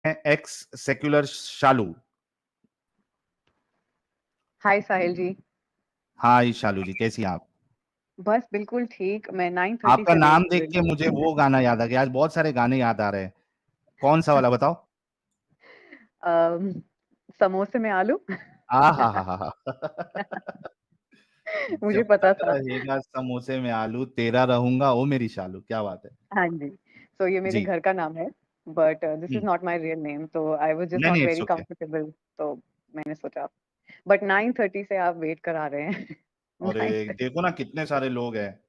X secular शालू। हाय साहिल जी। हाय शालू जी, कैसी हैं आप? बस बिल्कुल ठीक। मैं 9:30 आपका से वेट नाम कर देख रही के मुझे वो गाना याद आ गया। आज बहुत सारे गाने याद आ रहे हैं। कौन सा वाला बताओ? हूँ। समोसे में आलू। आ हा हा हा हा। मुझे जब पता तक था। रहेगा समोसे में आलू, तेरा रहूंगा ओ मेरी शालू। क्या बात है। हाँ जी। सो ये मेरे जी। घर का नाम है, but this is hmm. Not my real name, तो आई वाज जस्ट नहीं नॉट नहीं, इट्स वेरी ओके। कंफर्टेबल। तो मैंने सोचा, बट 9:30 से आप वेट करा रहे हैं। और 9:30। देखो ना कितने सारे लोग हैं।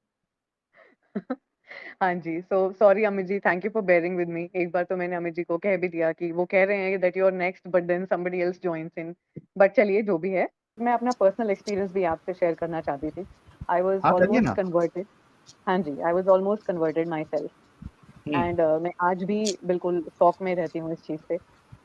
हाँ जी। So sorry Amit ji, thank you for bearing with me. एक बार तो मैंने अमित जी को कह भी दिया कि वो कह रहे हैं that you are next, but then somebody else joins in. But चलिए जो भी है, मैं अपना पर्सनल एक्सपीरियंस भी आपसे शेयर करना चाहती थी। आई वाज हाँ करिए ऑलमोस्ट ना। कन्वर्टेड। हाँ जी, I was almost converted myself. Hmm. And मैं आज भी बिल्कुल शॉक में रहती हूँ इस चीज़ से।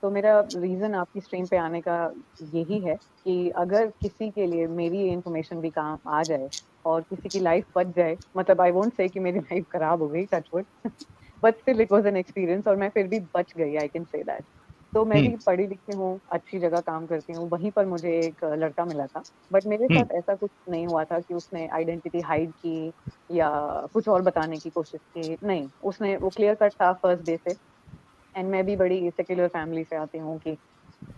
तो मेरा रीज़न आपकी स्ट्रीम पे आने का यही है कि अगर किसी के लिए मेरी ये इन्फॉर्मेशन भी काम आ जाए और किसी की लाइफ बच जाए, मतलब आई वोंट से कि मेरी लाइफ खराब हो गई, touch wood, but still it was an experience और मैं फिर भी बच गई, आई कैन से दैट। तो मैं हम्म। भी पढ़ी लिखी हूँ, अच्छी जगह काम करती हूँ, वहीं पर मुझे एक लड़का मिला था। बट मेरे हम्म। साथ ऐसा कुछ नहीं हुआ था कि उसने आइडेंटिटी हाइड की या कुछ और बताने की कोशिश की। नहीं, उसने वो क्लियर कट था फर्स्ट डे से। एंड मैं भी बड़ी सेक्युलर फैमिली से आती हूँ कि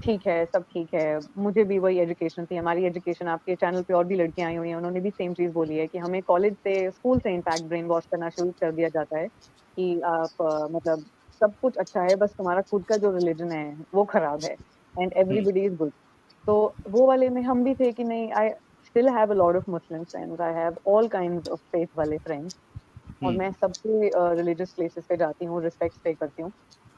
ठीक है, सब ठीक है। मुझे भी वही एजुकेशन थी, हमारी एजुकेशन, आपके चैनल पे और भी लड़कियां आई हुई हैं, उन्होंने भी सेम चीज़ बोली है कि हमें कॉलेज से, स्कूल से इनफैक्ट ब्रेन वॉश करना शुरू कर दिया जाता है कि आप मतलब सब कुछ अच्छा है, बस तुम्हारा खुद का जो रिलीजन है वो खराब है, and hmm. Everybody is good. तो वो वाले में हम भी थे कि नहीं, I still have a lot of Muslim friends, I have all kinds of faith वाले फ्रेंड्स, और हम्म। मैं सबसे रिलीजियस प्लेसेस पे जाती हूँ, रिस्पेक्ट पे करती हूँ।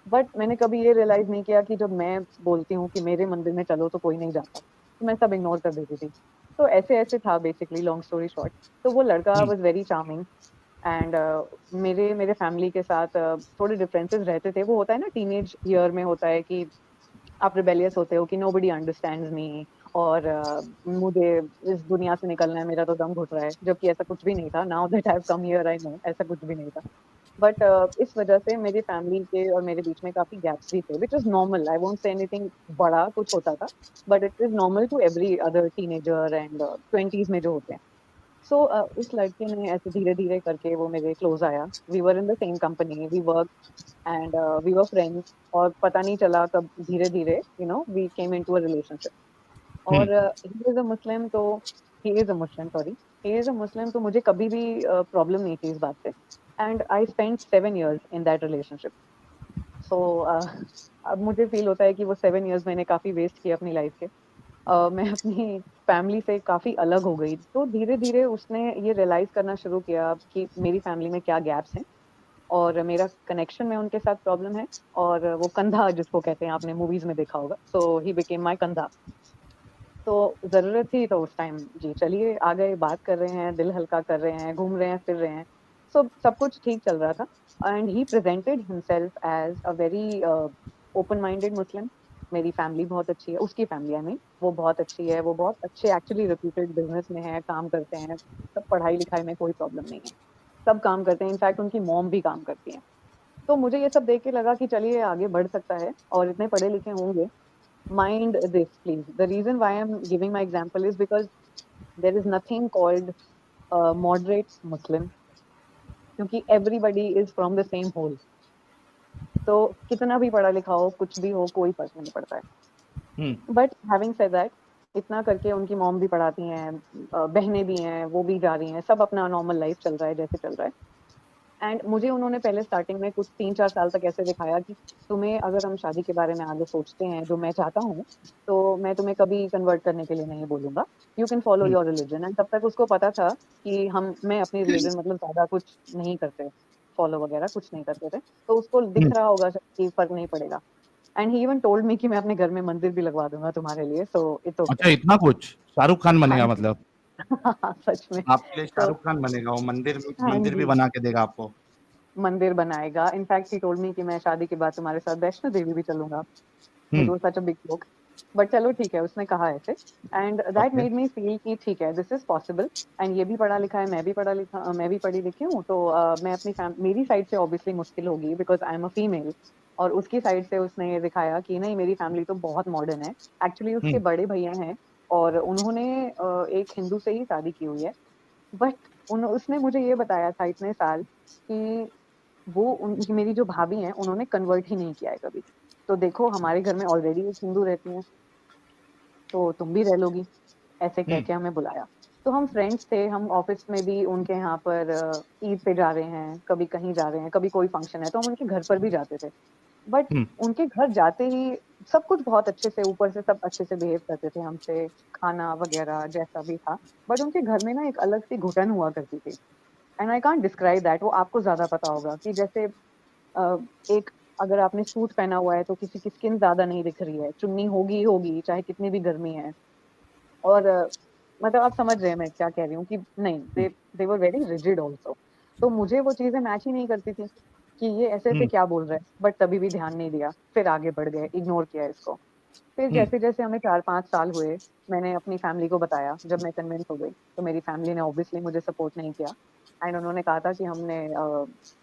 बट मैंने कभी ये रियलाइज नहीं किया कि जब मैं बोलती हूँ कि मेरे मंदिर में चलो तो कोई नहीं जाता, तो मैं सब इग्नोर कर देती थी। तो ऐसे ऐसे था बेसिकली, लॉन्ग स्टोरी शॉर्ट। तो वो लड़का hmm. Was very charming. And मेरे मेरे फैमिली के साथ थोड़े डिफरेंसेस रहते थे। वो होता है ना, टीनेज ईयर में होता है कि आप रिबेलियस होते हो कि नोबडी अंडरस्टैंड्स मी, और मुझे इस दुनिया से निकलना है, मेरा तो दम घुट रहा है, जबकि ऐसा कुछ भी नहीं था। Now that I have come here I know ऐसा कुछ भी नहीं था। बट इस वजह से मेरी फैमिली के और मेरे बीच में काफी गैप्स भी थे, which is normal. I won't say anything बड़ा कुछ होता था, but it is normal to every other teenager and 20s में जो होते हैं। सो उस लड़के ने ऐसे धीरे धीरे करके वो मेरे क्लोज आया। We were in the same company, we work and we were friends, और पता नहीं चला कब धीरे धीरे we came into a relationship. Hmm. और ही इज अ मुस्लिम, तो he is a Muslim, sorry, he is a Muslim, तो मुझे कभी भी प्रॉब्लम नहीं थी इस बात से। And I spend 7 years in that relationship. So अब मुझे फील होता है कि वो 7 years मैंने काफी वेस्ट किए अपनी लाइफ के। मैं अपनी फैमिली से काफी अलग हो गई, तो धीरे धीरे उसने ये रियलाइज करना शुरू किया कि मेरी फैमिली में क्या गैप्स हैं, और मेरा कनेक्शन में उनके साथ प्रॉब्लम है। और वो कंधा जिसको कहते हैं, आपने मूवीज में देखा होगा, सो ही बिकेम माई कंधा। तो ज़रूरत थी तो उस टाइम जी चलिए आ गए, बात कर रहे हैं, दिल हल्का कर रहे हैं, घूम रहे हैं, फिर रहे हैं। सब कुछ ठीक चल रहा था। And he presented himself as a very open minded Muslim. मेरी फैमिली बहुत अच्छी है, उसकी फैमिली आई मीन, वो बहुत अच्छी है, वो बहुत अच्छे एक्चुअली रेप्यूटेड बिजनेस में है, काम करते हैं, सब पढ़ाई लिखाई में कोई प्रॉब्लम नहीं है, सब काम करते हैं, इनफैक्ट उनकी मॉम भी काम करती है। तो मुझे ये सब देख के लगा कि चलिए आगे बढ़ सकता है, और इतने पढ़े लिखे होंगे। Mind this, please. The reason why I'm giving my example is because there is nothing called moderate Muslim, क्योंकि everybody is from the same hole. तो कितना भी पढ़ा लिखा हो, कुछ भी हो, कोई फर्क नहीं पड़ता है। हम्म। बट हैविंग सेड दैट, इतना करके उनकी मॉम भी पढ़ाती हैं, बहनें भी हैं, वो भी जा रही हैं, सब अपना नॉर्मल लाइफ चल रहा है जैसे चल रहा है। एंड मुझे उन्होंने पहले स्टार्टिंग में कुछ 3-4 साल तक ऐसे दिखाया कि तुम्हें, अगर हम शादी के बारे में आगे सोचते हैं जो मैं चाहता हूँ, तो मैं तुम्हें कभी कन्वर्ट करने के लिए नहीं बोलूंगा, you can follow hmm. Your religion. And तब तक उसको पता था कि मैं अपनी रिलीजन मतलब ज्यादा कुछ नहीं करते, फॉलो वगैरह कुछ नहीं करते थे, तो उसको दिख हम्म। रहा होगा शायद कि फर्क नहीं पड़ेगा। And he even told me कि मैं अपने घर में मंदिर भी लगवा दूंगा तुम्हारे लिए, सो इट्स ओके। अच्छा, इतना कुछ? शाहरुख खान हाँ बनेगा जी। मतलब? सच में। आपके लिए तो शाहरुख खान बनेगा, वो मंदिर हाँ मंदिर भी जी, बना के देगा आपको। मंदिर बनाएगा। इनफैक्ट ही टोल्ड मी कि मैं शादी के बाद तुम्हारे साथ वैष्णो देवी भी चलूंगा, it hmm. Was such a big joke. But चलो ठीक है, उसने कहा ऐसे। And that okay. Made me feel कि ठीक है, दिस इज पॉसिबल। एंड ये भी पढ़ा लिखा है, मैं भी पढ़ा लिखा, मैं भी पढ़ी लिखी हूँ, तो मैं अपनी मेरी साइड से ऑब्वियसली मुश्किल होगी because I am a female. और उसकी साइड से उसने ये दिखाया कि नहीं मेरी फैमिली तो बहुत मॉडर्न है। एक्चुअली उसके हुँ, बड़े भैया हैं और उन्होंने एक हिंदू से ही शादी की हुई है। बट उन उसने मुझे ये बताया था इतने साल कि वो उनकी मेरी जो भाभी हैं उन्होंने कन्वर्ट ही नहीं किया है कभी। तो देखो हमारे घर में ऑलरेडी एक हिंदू रहती हैं, तो तुम भी रह लोगी, ऐसे कह हुँ, के हमें बुलाया। तो हम फ्रेंड्स थे, हम ऑफ़िस में भी उनके यहाँ पर ईद पे जा रहे हैं, कभी कहीं जा रहे हैं, कभी कोई फंक्शन है, तो हम उनके घर पर भी जाते थे। बट हुँ, उनके घर जाते ही सब कुछ बहुत अच्छे से ऊपर से सब अच्छे से बिहेव करते थे हमसे, खाना वगैरह जैसा भी था। बट उनके घर में ना एक अलग सी घुटन हुआ करती थी and I can't describe that, वो आपको ज़्यादा पता होगा कि जैसे अ, एक अगर आपने सूट पहना हुआ है तो किसी की स्किन ज़्यादा नहीं दिख रही है, चुन्नी होगी ही होगी, चाहे कितनी भी गर्मी है। और मतलब आप समझ रहे हैं मैं क्या कह रही हूँ कि नहीं, हुँ, दे वर वेरी रिजिड आल्सो। तो मुझे वो चीज़ें मैच ही नहीं करती थी कि ये ऐसे-ऐसे हुँ, क्या बोल रहा है, बट तभी भी ध्यान नहीं दिया, फिर आगे बढ़ गए, इग्नोर किया इसको। फिर हुँ, जैसे-जैसे हमें 4-5 साल हुए, मैंने अपनी फैमिली को बताया, जब मैं कन्विंस हो गई, तो मेरी फैमिली ने ऑब्वियसली मुझे सपोर्ट नहीं किया एंड उन्होंने कहा था कि हमने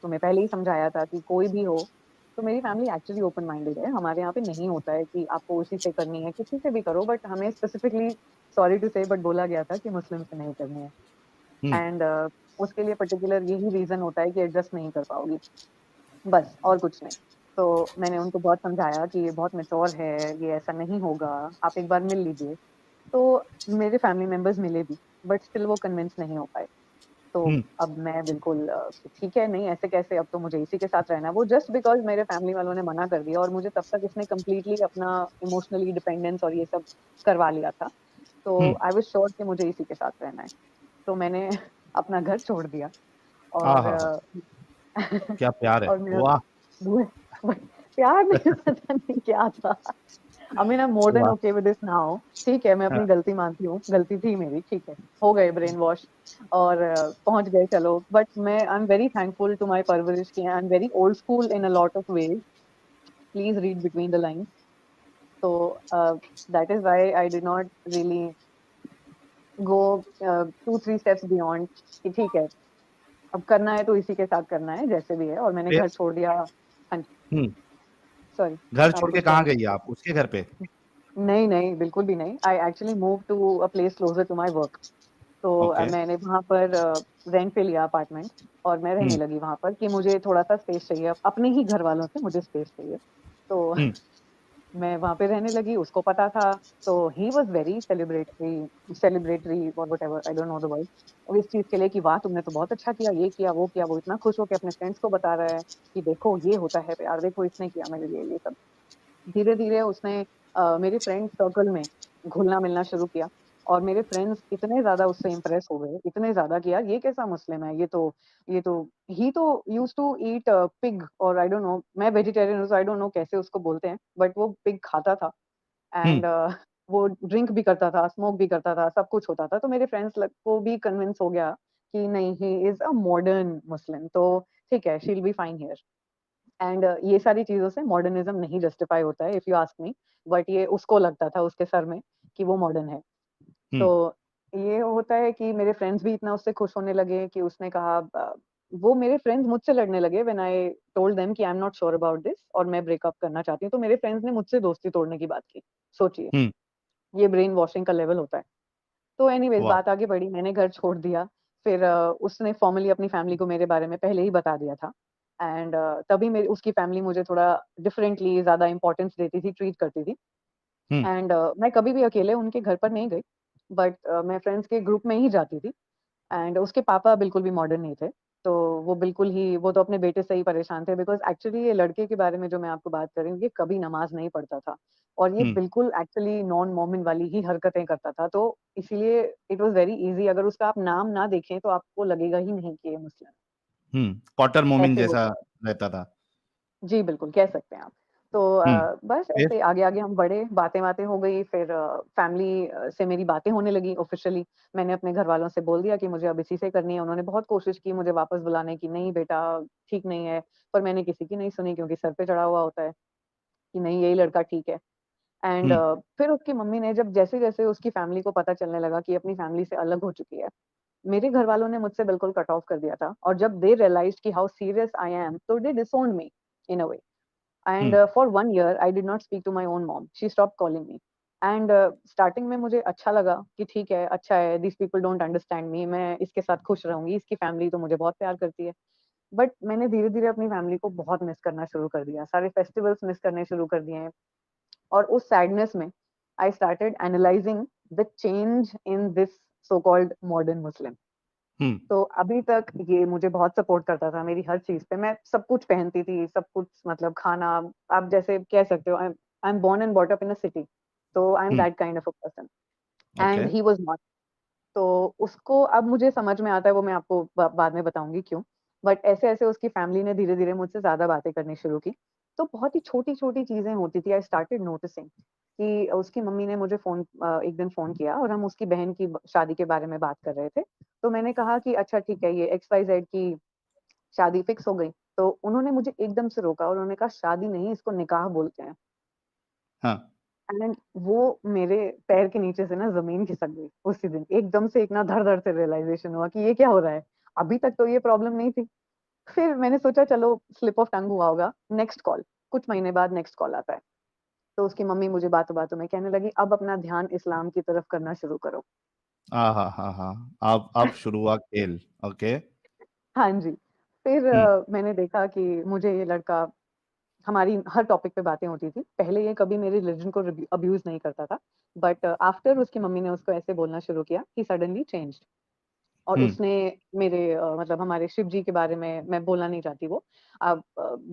तुम्हें पहले ही समझाया था कि कोई भी हो। तो मेरी फैमिली एक्चुअली ओपन माइंडेड है, हमारे यहाँ पे नहीं होता है कि आपको उसी से करनी है, किसी से भी करो, बट हमें स्पेसिफिकली सॉरी टू से बट बोला गया था कि मुस्लिम से नहीं करनी है हुँ, एंड उसके लिए पर्टिकुलर यही रीज़न होता है कि एडजस्ट नहीं कर पाओगी, बस और कुछ नहीं। तो मैंने उनको बहुत समझाया कि ये बहुत मैच्योर है, ये ऐसा नहीं होगा, आप एक बार मिल लीजिए। तो मेरे फैमिली मेंबर्स मिले भी, बट स्टिल वो कन्विंस नहीं हो पाए। तो हुँ, अब मैं बिल्कुल कि ठीक है, नहीं ऐसे कैसे, अब तो मुझे इसी के साथ रहना है। वो जस्ट बिकॉज़ मेरे फैमिली वालों ने मना कर दिया और मुझे तब तक इसने कंप्लीटली अपना इमोशनली डिपेंडेंस और ये सब करवा लिया था। तो हुँ। आई वाज़ श्योर कि मुझे इसी के साथ रहना है। तो मैंने अपना घर छोड़ दिया और आहाहा! क्या प्यार है। और मेरा वाह! वो प्यार में पता नहीं क्या था। I mean I am more than वाह! Okay with this now. ठीक है, मैं हाँ, अपनी गलती मानती हूँ, गलती थी मेरी, ठीक है। हो गए ब्रेन वॉश और पहुँच गए चलो। बट मैं I am very thankful to my परवरिश कि I am very old school in a lot of ways. Please read between the lines. So that is why I did not really go 2-3 steps beyond कि ठीक है, अब करना है तो इसी के साथ करना है, जैसे भी है और मैंने फिर? घर छोड़ दिया। हाँ जी, हुँ, सॉरी घर आप छोड़ के कुछ कहाँ कहना गई चाह आप? उसके घर पे? नहीं, नहीं, बिल्कुल भी नहीं। I actually moved to a place closer to my work. तो ओके। मैंने वहाँ पर रेंट पे लिया अपार्टमेंट और मैं रहने हुँ, लगी वहाँ पर कि मुझे थोड़ा-सा स्पेस चाहिए, अपने ही घर वालों से मुझे स्पेस चाहिए। तो हुँ, मैं वहाँ पे रहने लगी, उसको पता था, तो ही वाज़ वेरी सेलिब्रेटरी और whatever, I don't know the word. और इस चीज़ के लिए कि वाह! तुमने तो बहुत अच्छा किया, ये किया, वो किया। वो इतना खुश होके अपने फ्रेंड्स को बता रहा है कि देखो ये होता है प्यार, देखो इसने किया मेरे लिए ये सब। धीरे-धीरे उसने मेरे फ्रेंड सर्कल में घुलना-मिलना शुरू किया और मेरे फ्रेंड्स इतने ज़्यादा उससे इम्प्रेस हो गए, इतने ज़्यादा कि यार ये कैसा मुस्लिम है? ये तो ही तो यूज्ड टू ईट पिग और आई डोंट नो, मैं वेजिटेरियन हूँ, सो आई डोंट नो कैसे उसको बोलते हैं, बट वो पिग खाता था हुँ, एंड वो ड्रिंक भी करता था, स्मोक भी करता था, सब कुछ होता था। तो मेरे फ्रेंड्स लग को भी कन्विंस हो गया कि नहीं, ही इज़ अ मॉडर्न मुस्लिम, तो ठीक है, she will be fine here. And ये सारी चीज़ों से मॉडर्निज़्म नहीं जस्टिफाई होता है if you ask me, but ये उसको लगता था उसके सर में कि वो मॉडर्न है। हुँ, तो ये होता है कि मेरे फ्रेंड्स भी इतना उससे खुश होने लगे कि उसने कहा वो मेरे फ्रेंड्स मुझसे लड़ने लगे व्हेन आई टोल्ड देम कि I am not sure about this और मैं ब्रेकअप करना चाहती हूँ, तो मेरे फ्रेंड्स ने मुझसे दोस्ती तोड़ने की बात की। सोचिए, हुँ, ये ब्रेन वॉशिंग का लेवल होता है। तो एनीवेज़ वाह! बात आगे बढ़ी, मैंने घर छोड़ दिया। फिर उसने फ़ॉर्मली अपनी फ़ैमिली को मेरे बारे में पहले ही बता दिया था एंड तभी मेरी उसकी फ़ैमिली मुझे थोड़ा डिफरेंटली ज़्यादा इम्पोर्टेंस देती थी, ट्रीट करती थी हुँ, एंड मैं कभी भी अकेले उनके घर पर नहीं गई, बट मैं फ्रेंड्स के ग्रुप में ही जाती थी एंड उसके पापा बिल्कुल भी मॉडर्न नहीं थे। तो वो बिल्कुल ही वो तो अपने बेटे से ही परेशान थे बिकॉज़ एक्चुअली ये लड़के के बारे में जो मैं आपको बात कर रही हूँ, ये कभी नमाज़ नहीं पढ़ता था और ये हुँ, बिल्कुल एक्चुअली नॉन मोमिन वाली ही हरकतें करता था। तो इसीलिए इट वाज़ वेरी ईज़ी, अगर उसका आप नाम ना देखें तो आपको लगेगा ही नहीं कि ये मुस्लिम हुँ, कॉटर है, मोमिन ऐसे वो जैसा था। रहता था। जी, बिल्कुल, कह सकते हैं आप। तो हुँ, बस फिर? ऐसे आगे-आगे हम बढ़े, बातें-वातें हो गई, फिर फैमिली से मेरी बातें होने लगी ऑफ़िशियली। मैंने अपने घरवालों से बोल दिया कि मुझे अब इसी से करनी है। उन्होंने बहुत कोशिश की मुझे वापस बुलाने की, नहीं बेटा ठीक नहीं है, पर मैंने किसी की नहीं सुनी क्योंकि सर पे चढ़ा हुआ होता है कि नहीं यही लड़का ठीक है। एंड हुँ, फिर उसकी मम्मी ने जब जैसे-जैसे उसकी फैमिली को पता चलने लगा कि अपनी फैमिली से अलग हो चुकी है, मेरे घरवालों ने मुझसे बिल्कुल कट ऑफ कर दिया था और जब दे रियलाइज़्ड कि हाउ सीरियस आई एम, तो they disowned me in a way. And for 1 year I did not speak to my own mom, she stop calling me. And starting में मुझे अच्छा लगा कि ठीक है, अच्छा है, this people don't understand me, मैं इसके साथ खुश रहूंगी, इसकी फैमिली तो मुझे बहुत प्यार करती है। बट मैंने धीरे धीरे अपनी फैमिली को बहुत मिस करना शुरू कर दिया, सारे फेस्टिवल्स मिस करने शुरू कर दिए हैं। और उस सैडनेस में I started analysing the change in this so called modern Muslim. Hmm. तो अभी तक ये मुझे बहुत सपोर्ट करता था मेरी हर चीज पे, मैं सब कुछ पहनती थी, सब कुछ, मतलब खाना, आप जैसे कह सकते हो, I am born and bought up in a city, तो I am hmm. That kind of a person. Okay. And he was not. तो उसको अब मुझे समझ में आता है, वो मैं आपको बाद में बताऊंगी क्यों। बट ऐसे ऐसे उसकी फैमिली ने धीरे धीरे मुझसे ज्यादा बातें करनी शुरू की। तो बहुत ही छोटी छोटी चीजें होती थी, आई स्टार्टेड नोटिसिंग कि उसकी मम्मी ने मुझे एक दिन फोन किया और हम उसकी बहन की शादी के बारे में बात कर रहे थे। तो मैंने कहा कि अच्छा ठीक है, ये XYZ की शादी फिक्स हो गई। तो उन्होंने मुझे एकदम से रोका और उन्होंने कहा शादी नहीं, इसको निकाह बोलते हैं। हाँ। एंड वो मेरे पैर के नीचे से ना जमीन खिसक गई उसी दिन, एकदम से इतना धड़ धड़ से रियलाइजेशन हुआ कि ये क्या हो रहा है, अभी तक तो ये प्रॉब्लम नहीं थी। फिर मैंने सोचा चलो स्लिप ऑफ टंग हुआ होगा, नेक्स्ट कॉल, कुछ महीने बाद नेक्स्ट कॉल आता है। तो उसकी मम्मी मुझे बातों बातों में कहने लगी, अब अपना ध्यान इस्लाम की तरफ करना शुरू करो। हाँ हाँ हाँ हाँ, अब शुरू हुआ खेल। ओके। हाँ जी। फिर हम्म। मैंने देखा कि मुझे ये लड़का, हमारी हर टॉपिक पे बातें होती थी, पहले ये कभी मेरे रिलीजन को अब्यूज नहीं करता था। बट आफ्टर उसकी मम्मी ने उसको ऐसे बोलना शुरू किया, ही सडनली चेंज्ड। और हम्म। उसने मेरे मतलब हमारे शिव जी के बारे में, मैं बोलना नहीं चाहती वो, अब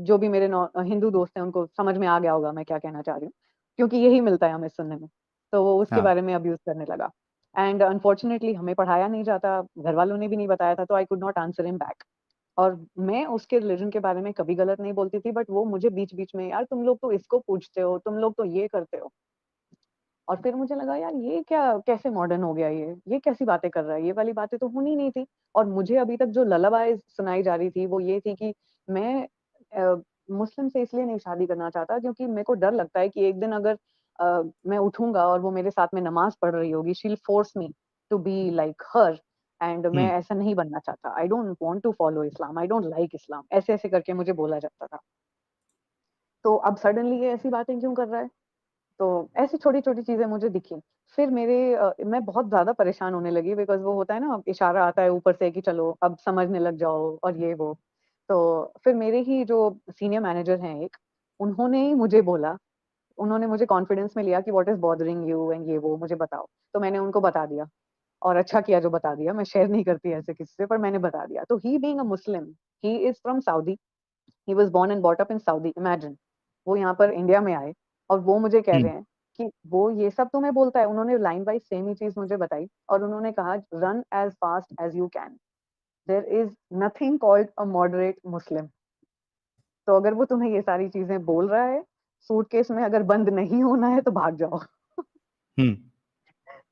जो भी मेरे हिंदू दोस्त हैं उनको समझ में आ गया होगा मैं क्या कहना चाह रही हूँ, क्योंकि यही मिलता है हमें सुनने में। तो वो उसके हाँ। बारे में अब्यूज करने लगा। एंड अनफॉर्चुनेटली हमें पढ़ाया नहीं जाता, घर वालों ने भी नहीं बताया था, तो I could not answer him back. और मैं उसके रिलीजन के बारे में कभी गलत नहीं बोलती थी, बट वो मुझे बीच बीच में, यार तुम लोग तो इसको पूछते हो, तुम लोग तो ये करते हो। और फिर मुझे लगा यार ये क्या, कैसे मॉडर्न हो गया, ये कैसी बातें कर रहा है, ये वाली बातें तो होनी नहीं थी। और मुझे अभी तक जो ललाबाई सुनाई जा रही थी वो ये थी कि मैं मुस्लिम से इसलिए नहीं शादी करना चाहता क्योंकि मेरे को डर लगता है कि एक दिन अगर मैं उठूंगा और वो मेरे साथ में नमाज पढ़ रही होगी, she will force me to be like her. And मैं हम्म। ऐसा नहीं बनना चाहता, I don't want to follow Islam, I don't like Islam, ऐसे ऐसे करके मुझे बोला जाता था। तो अब सडनली ये ऐसी बातें क्यों कर रहा है। तो ऐसी छोटी-छोटी चीज़ें मुझे दिखी। फिर मैं बहुत ज़्यादा परेशान होने लगी, बिकॉज़ वो होता है ना, इशारा आता है ऊपर से कि चलो अब समझने लग जाओ और ये वो। तो फिर मेरे ही जो सीनियर मैनेजर हैं एक, उन्होंने ही मुझे बोला, उन्होंने मुझे कॉन्फिडेंस में लिया कि what is bothering you and ये वो मुझे बताओ। तो मैंने उनको बता दिया और अच्छा किया जो बता दिया, मैं शेयर नहीं करती ऐसे किसी से, पर मैंने बता दिया। तो he being a Muslim, he is from Saudi, he was born and brought up in Saudi, imagine. वो यहाँ पर इंडिया में आए और वो मुझे कह हम्म। रहे हैं कि वो ये सब तुम्हें बोलता है। उन्होंने लाइन बाय सेम ही चीज़ मुझे बताई और उन्होंने कहा, "run as fast as you can. There is nothing called a moderate Muslim." तो अगर वो तुम्हें ये सारी चीज़ें बोल रहा है, सूटकेस में अगर बंद नहीं होना है तो भाग जाओ। हम्म।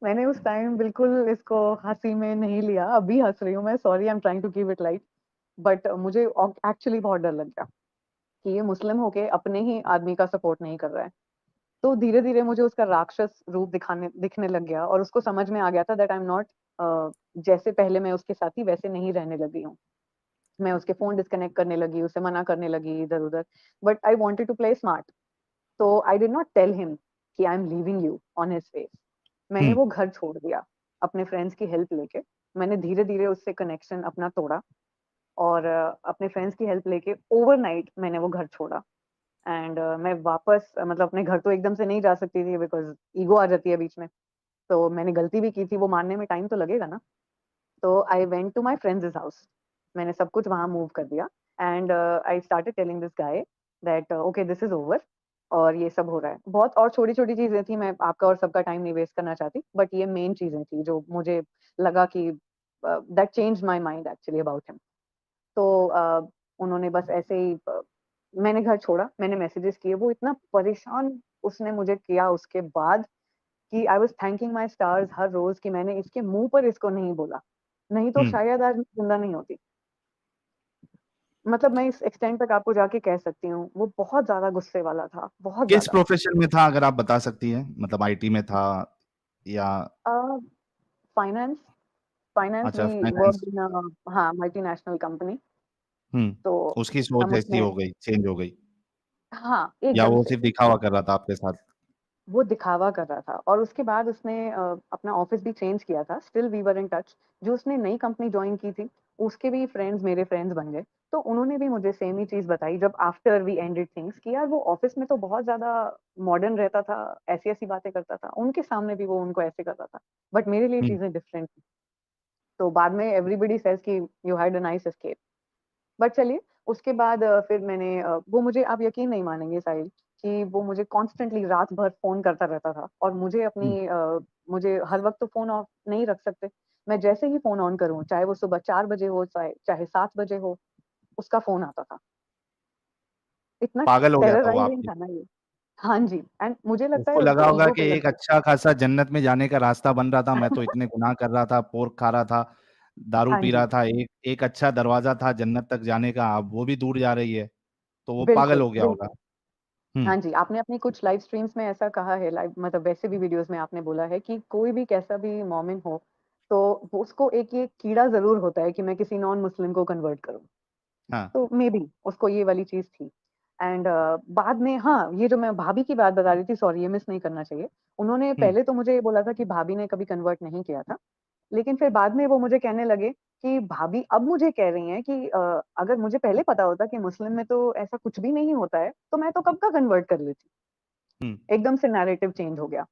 मैंने उस टाइम बिल्कुल इसको हँसी में नहीं लिया, अभी हँस रही हूँ मैं, sorry, I am trying to keep it light. But मुझे एक्चुअली बहुत डर लग गया कि ये मुस्लिम होके अपने ही आदमी का सपोर्ट नहीं कर रहा है। तो धीरे-धीरे मुझे उसका राक्षस रूप दिखने लग गया और उसको समझ में आ गया था दैट आई एम नॉट जैसे पहले मैं उसके साथ थी वैसे नहीं रहने लगी हूँ। मैं उसके फ़ोन डिस्कनेक्ट करने लगी, उसे मना करने लगी इधर-उधर, but I wanted to play smart. तो I did not tell him कि I am leaving you on his face. मैंने हम्म। वो घर छोड़ दिया, अपने फ्रेंड्स की हेल्प लेके। मैंने धीरे-धीरे उससे कनेक्शन अपना तोड़ा और अपने फ्रेंड्स की हेल्प लेके ओवरनाइट मैंने वो घर छोड़ा। एंड मैं वापस मतलब अपने घर तो एकदम से नहीं जा सकती थी, बिकॉज़ ईगो आ जाती है बीच में। तो मैंने गलती भी की थी, वो मानने में टाइम तो लगेगा ना। तो I went to my friend's house. मैंने सब कुछ वहाँ मूव कर दिया and I started telling this guy that okay this is over और ये सब हो रहा है। बहुत और छोटी-छोटी चीज़ें थी, मैं आपका और सबका टाइम नहीं वेस्ट करना चाहती, बट ये मेन चीज़ें थी जो मुझे लगा कि that changed my mind actually about him. तो उन्होंने बस ऐसे ही मैंने घर छोड़ा, मैंने मैसेजेस किए, वो इतना परेशान उसने मुझे किया उसके बाद कि I was thanking my stars हर रोज़ कि मैंने इसके मुँह पर इसको नहीं बोला, नहीं तो हम्म। शायद आज मैं ज़िंदा नहीं होती। मतलब मैं इस एक्सटेंट तक आपको जाके कह सकती हूँ, वो बहुत ज़्यादा गुस्से वाला था, बहुत किस ज़्यादा। प्रोफेशन में था, अगर आप बता सकती हैं? मतलब आईटी में था या? अ, फाइनेंस फाइनेंस अच्छा, वी फाइनेंस। वर्क्ड इन हाँ, मल्टीनेशनल कंपनी। हम्म। तो उसकी सोच हम ऐसी उसमें हो गई, चेंज हो गई। हाँ, या एकदम वो से। सिर्फ दिखावा कर रहा था आपके साथ? वो दिखावा कर रहा था और उसके बाद उसने अपना ऑफिस भी चेंज किया था, still we were in touch. जो उसने नई कंपनी ज्वाइन की थी, उसके भी फ्रेंड्स मेरे फ्रेंड्स बन गए। तो उन्होंने भी मुझे सेम ही चीज बताई जब आफ्टर वी एंडेड थिंग्स कि यार वो ऑफिस में तो बहुत ज्यादा मॉडर्न रहता था, ऐसी ऐसी बातें करता था, उनके सामने भी वो उनको ऐसे करता था, बट मेरे लिए हम्म। चीजें डिफरेंट थी। तो बाद में एवरीबडी सेज कि you had a nice escape. But चलिए, उसके बाद फिर मैंने वो मुझे, आप यकीन नहीं मानेंगे साहिल, कि वो मुझे कॉन्स्टेंटली रात भर फोन करता रहता था और मुझे हम्म। मुझे हर वक्त तो फोन ऑफ नहीं रख सकते। मैं जैसे ही फोन ऑन करूं, चाहे वो सुबह 4 बजे हो, चाहे 7 बजे हो, उसका फोन आता था। इतना पागल हो गया था वो टेरराइजिंग आपकी? था ना ये। हाँ जी, एंड मुझे लगता उसको है लगा उसके होगा ईगो कि पे एक लगता अच्छा खासा जन्नत में जाने का रास्ता बन रहा था, मैं तो इतने गुनाह कर रहा था, पोर्क खा रहा था, दारू हाँ पी जी, रहा था, एक एक अच्छा दरवाजा था जन्नत तक जाने का, अब वो भी दूर जा रही है, तो वो पागल बिल्कुल हो गया होगा। बिल्कुल। हम्म। हाँ जी, आपने अपनी कुछ लाइव स्ट्रीम्स में ऐसा कहा है, लाइव मतलब वैसे भी वीडियोस में आपने बोला है कि कोई भी कैसा भी मोमिन हो, तो उसको एक ये कीड़ा जरूर होता है कि मैं किसी नॉन मुस्लिम को कन्वर्ट करूं। हाँ। तो मे बी उसको ये वाली चीज थी। एंड बाद में, हाँ, ये जो मैं भाभी की बात बता रही थी, सॉरी ये मिस नहीं करना चाहिए। उन्होंने हम्म। पहले तो मुझे ये बोला था कि भाभी ने कभी कन्वर्ट नहीं किया था, लेकिन फिर बाद में वो मुझे कहने लगे कि भाभी अब मुझे कह रही हैं कि अगर मुझे पहले पता होता कि मुस्लिम में तो ऐसा कुछ भी नहीं होता है, तो मैं तो कब का कन्वर्ट कर लेती। हम्म। एकदम से नैरेटिव चेंज हो गया।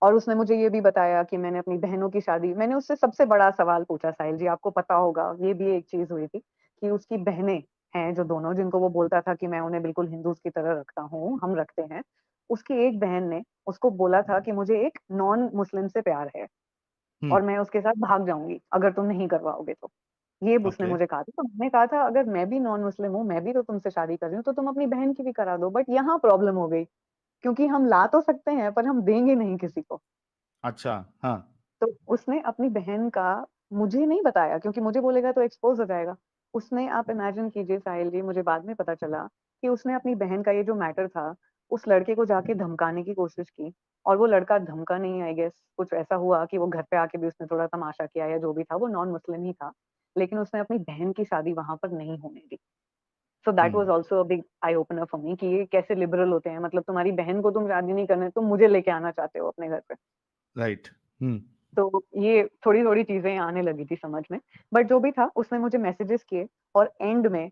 और उसने मुझे ये भी बताया कि मैंने अपनी बहनों की शादी, मैंने उससे सबसे बड़ा सवाल पूछा साहिल जी, आपको पता होगा ये भी एक चीज हुई थी कि उसकी बहनें हैं जो दोनों, जिनको वो बोलता था कि मैं उन्हें बिल्कुल हिंदूज की तरह रखता हूँ, हम रखते हैं। उसकी एक बहन ने उसको बोला था कि मुझे एक नॉन मुस्लिम से प्यार है हम्म। और मैं उसके साथ भाग जाऊंगी अगर तुम नहीं करवाओगे तो। ये उसने ओके। मुझे कहा था। तो मैंने कहा था अगर मैं भी नॉन मुस्लिम हूँ, मैं भी तो तुमसे शादी कर रही हूँ, तो तुम अपनी बहन की भी करा दो। बट यहाँ प्रॉब्लम हो गई, क्योंकि हम ला तो सकते हैं पर हम देंगे नहीं किसी को। अच्छा। हाँ। तो उसने अपनी बहन का मुझे नहीं बताया, क्योंकि मुझे बोलेगा तो एक्सपोज हो जाएगा। उसने, आप इमेजिन कीजिए साहिल जी, मुझे बाद में पता चला कि उसने अपनी बहन का ये जो मैटर था, उस लड़के को जाके धमकाने की कोशिश की। और वो लड़का धमका नहीं, आई गेस कुछ ऐसा हुआ कि वो घर पे आके भी उसने थोड़ा तमाशा किया या जो भी था, वो नॉन मुस्लिम ही था। लेकिन उसने अपनी बहन की शादी वहां पर नहीं होने दी। So that was hmm. Also a big eye opener for me कि ये कैसे लिबरल होते हैं। मतलब तुम्हारी बहन को तुम शादी नहीं करने, तुम मुझे लेके आना चाहते हो अपने घर पे। राइट। हम्म। तो ये थोड़ी थोड़ी चीजें आने लगी थी समझ में। बट जो भी था, उसने मुझे मैसेजेस किए और एंड में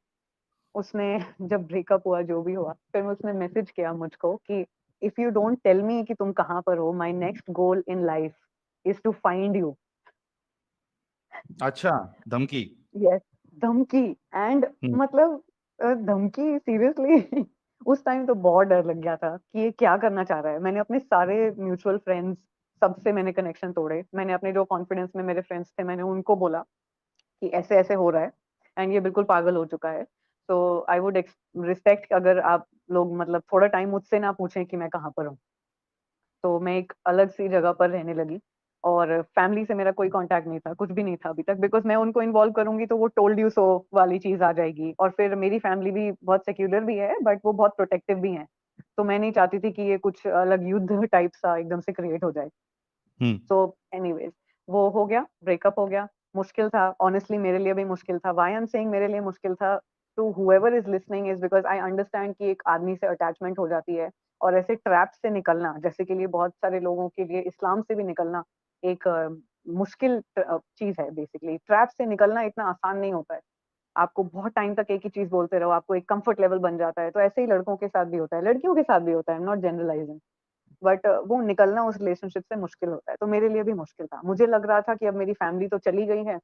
उसने जब ब्रेकअप हुआ, जो भी हुआ, फिर उसने मैसेज किया मुझको कि if you don't tell me कि तुम कहाँ पर हो, my next goal in life is to find you. अच्छा। धमकी? यस, धमकी। And hmm. मतलब धमकी सीरियसली। उस टाइम तो बहुत डर लग गया था कि ये क्या करना चाह रहा है। मैंने अपने सारे म्यूचुअल फ्रेंड्स, सबसे मैंने कनेक्शन तोड़े। मैंने अपने जो कॉन्फिडेंस में मेरे फ्रेंड्स थे, मैंने उनको बोला कि ऐसे ऐसे हो रहा है एंड ये बिल्कुल पागल हो चुका है। तो आई वुड रिस्पेक्ट अगर आप लोग मतलब थोड़ा टाइम मुझसे ना पूछें कि मैं कहाँ पर हूँ। तो मैं एक अलग सी जगह पर रहने लगी और फैमिली से मेरा कोई कांटेक्ट नहीं था, कुछ भी नहीं था अभी तक, बिकॉज मैं उनको इन्वॉल्व करूंगी तो वो टोल्ड यू सो वाली चीज आ जाएगी। और फिर मेरी फैमिली भी बहुत सेक्युलर भी है, बट वो बहुत प्रोटेक्टिव भी है। तो मैं नहीं चाहती थी कि ये कुछ अलग युद्ध टाइप सा एकदम से क्रिएट हो जाए। हम्म। सो एनीवेज, वो हो गया, ब्रेकअप हो गया। मुश्किल था ऑनेस्टली, मेरे लिए भी मुश्किल था। व्हाई आई एम सेइंग मेरे लिए मुश्किल था, to whoever is listening, is because I understand कि एक आदमी से अटैचमेंट हो जाती है और ऐसे ट्रैप से निकलना, जैसे के लिए बहुत सारे लोगों के लिए इस्लाम से भी निकलना एक मुश्किल चीज है। बेसिकली ट्रैप से निकलना इतना आसान नहीं होता है। आपको बहुत टाइम तक एक ही चीज बोलते रहो, आपको एक कंफर्ट लेवल बन जाता है। तो ऐसे ही लड़कों के साथ भी होता है, लड़कियों के साथ भी होता है, नॉट जनरलाइजिंग। बट वो निकलना उस रिलेशनशिप से मुश्किल होता है। तो मेरे लिए भी मुश्किल था। मुझे लग रहा था कि अब मेरी फैमिली तो चली गई है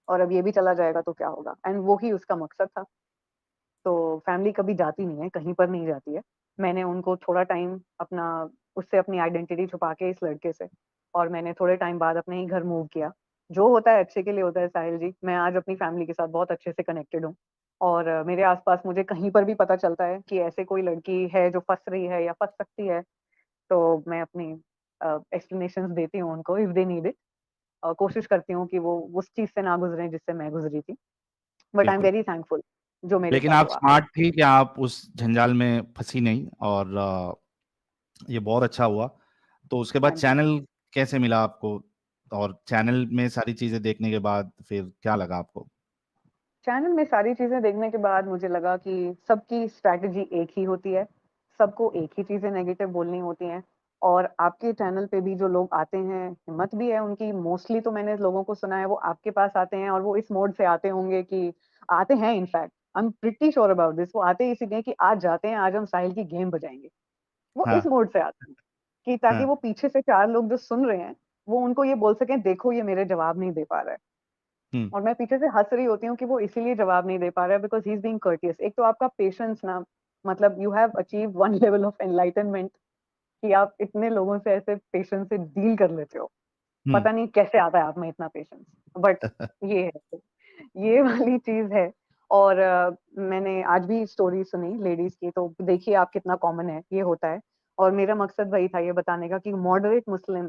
और अब ये भी चला जाएगा तो क्या होगा, एंड वो ही उसका मकसद था। तो फैमिली कभी जाती नहीं है, कहीं पर नहीं जाती है। मैंने उनको थोड़ा टाइम अपना, उससे अपनी आइडेंटिटी छुपा के इस लड़के से, और मैंने थोड़े टाइम बाद अपने ही घर मूव किया। जो होता है अच्छे के लिए होता है साहिल जी। मैं आज अपनी फैमिली के साथ बहुत अच्छे से कनेक्टेड हूँ। और मेरे आसपास मुझे कहीं पर भी पता चलता है कि ऐसे कोई लड़की है जो फंस रही है या फंस सकती है, तो मैं अपनी एक्सप्लेनेशंस देती हूँ उनको, इफ दे नीड इट। कोशिश करती हूँ कि वो उस चीज से ना गुजरें जिससे मैं गुजरी थी। बट आई एम बिल्कुल। वेरी थैंकफुल जो मेरे लेकिन साथ आप हुआ। स्मार्ट थी कि आप उस झंझाल में फंसी नहीं, और ये बहुत अच्छा हुआ। तो उसके बाद हाँ जी, चैनल कैसे मिला आपको, और चैनल में सारी चीजें देखने के बाद फिर क्या लगा आपको? चैनल में सारी चीजें देखने के बाद मुझे लगा कि सबकी स्ट्रैटेजी एक ही होती है, सबको एक ही चीजें नेगेटिव बोलनी होती हैं। और आपके चैनल पे भी जो लोग आते हैं, हिम्मत भी है उनकी, मोस्टली तो मैंने लोगों को सुना है वो आपके पास आते हैं और वो इस मोड से आते होंगे कि आते हैं, in fact I am pretty sure about this, वो आते ही इसीलिए कि आज जाते हैं, आज हम साहिल की गेम बजाएंगे। वो इस हाँ मोड से आते हैं कि ताकि हाँ। वो पीछे से 4 लोग जो सुन रहे हैं, वो उनको ये बोल सकें, देखो ये मेरे जवाब नहीं दे पा रहा है। हम्म। और मैं पीछे से हँस रही होती हूँ कि वो इसीलिए जवाब नहीं दे पा रहा है because he is being courteous. एक तो आपका पेशेंस ना, मतलब you have achieved one level of enlightenment कि आप इतने लोगों से ऐसे पेशेंस से डील कर लेते हो। हम्म। पता नहीं कैसे आता है आप में इतना पेशेंस, बट ये है, ये वाली चीज़ है। और मैंने आज भी स्टोरी सुनी लेडीज़ की, तो देखिए आप कितना कॉमन है, ये होता है। और मेरा मकसद वही था ये बताने का कि moderate Muslim,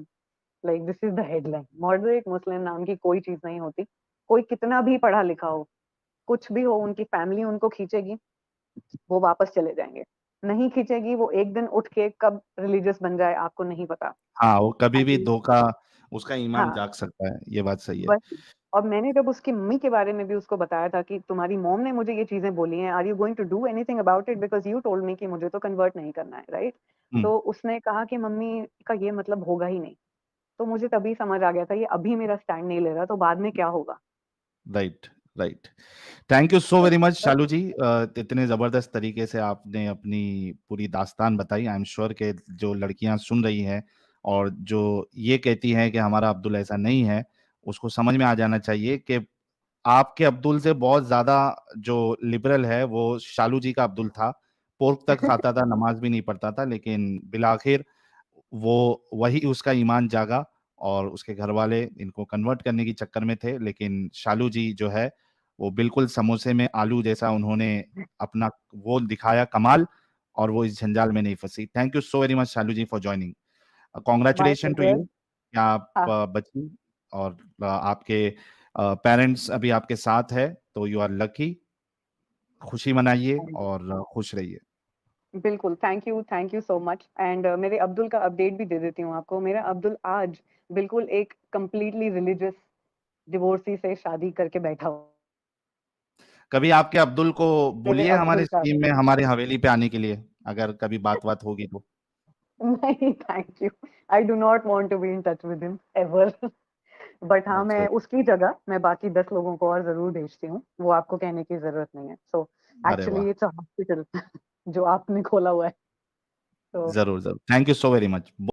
like this is the headline, moderate Muslim नाम की कोई चीज़ नहीं होती। कोई कितना भी पढ़ा लिखा हो, कुछ भी हो, उनकी फैमिली उनको खींचेगी, वो वापस चले जाएँगे। नहीं खींचेगी, वो एक दिन उठ के कब रिलीजियस बन जाए आपको नहीं पता। हाँ, वो कभी भी एंड धोखा, उसका ईमान हाँ, जाग सकता है, ये बात सही है। वही। और मैंने जब उसकी मम्मी के बारे में भी उसको बताया था कि तुम्हारी मॉम ने मुझे ये चीज़ें बोली हैं, are you going to do anything about it because you told me कि मुझे तो कन्वर्ट नहीं करना है, राइट? हुँ, तो उसने कहा कि मम्मी का ये मतलब होगा ही नहीं। तो मुझे तभी समझ आ गया था ये अभी मेरा स्टैंड नहीं ले रहा तो बाद में क्या होगा? Right, right. थैंक यू सो तो वेरी मच बस शालू जी, इतने ज़बरदस्त तरीके से आपने अपनी पूरी दास्तान बताई। आई एम श्योर कि जो लड़कियाँ सुन रही हैं और जो ये कहती हैं कि हमारा अब्दुल ऐसा नहीं है, उसको समझ में आ जाना चाहिए कि आपके अब्दुल से बहुत ज़्यादा जो लिबरल है, वो शालू जी का अब्दुल था। पोर्क तक खाता था, नमाज़ भी नहीं पढ़ता था, लेकिन बिलाखिर वो वही उसका ईमान जागा और उसके घरवाले इनको कन्वर्ट करने के चक्कर में थे, लेकिन शालू जी जो है, वो बिल्कुल समोसे में आलू जैसा उन्होंने अपना वो दिखाया कमाल और वो इस जंजाल में नहीं फँसी। Thank you so very much Shalu ji for joining. My congratulation to pleasure. You कि आप हाँ, बची और आपके पेरेंट्स अभी आपके साथ है, तो यू आर लकी। खुशी मनाइए हाँ जी। और खुश रहिए। बिल्कुल, thank you so much. And मेरे अब्दुल का अपडेट भी दे देती हूँ आपको। मेरा अब्दुल आज बिल्कुल एक कंप्लीटली रिलिजियस डिवोर्सी से शादी करके बैठा हुआ कभी आपके अब्दुल को मेरे बोलिए हमारे अब्दुल का स्ट्रीम में हमारे हवेली पे आने के लिए, अगर कभी बात-वात होगी तो। नहीं, thank you. I do not want to be in touch with him ever. But हाँ, दैट्स मैं वेरी उसकी जगह मैं बाकी 10 लोगों को और ज़रूर भेजती हूँ। वो आपको कहने की ज़रूरत नहीं है। सो अरे एक्चुअली वाह! इट्स अ हॉस्पिटल जो आपने खोला हुआ है। तो ज़रूर, ज़रूर। Thank you so very much.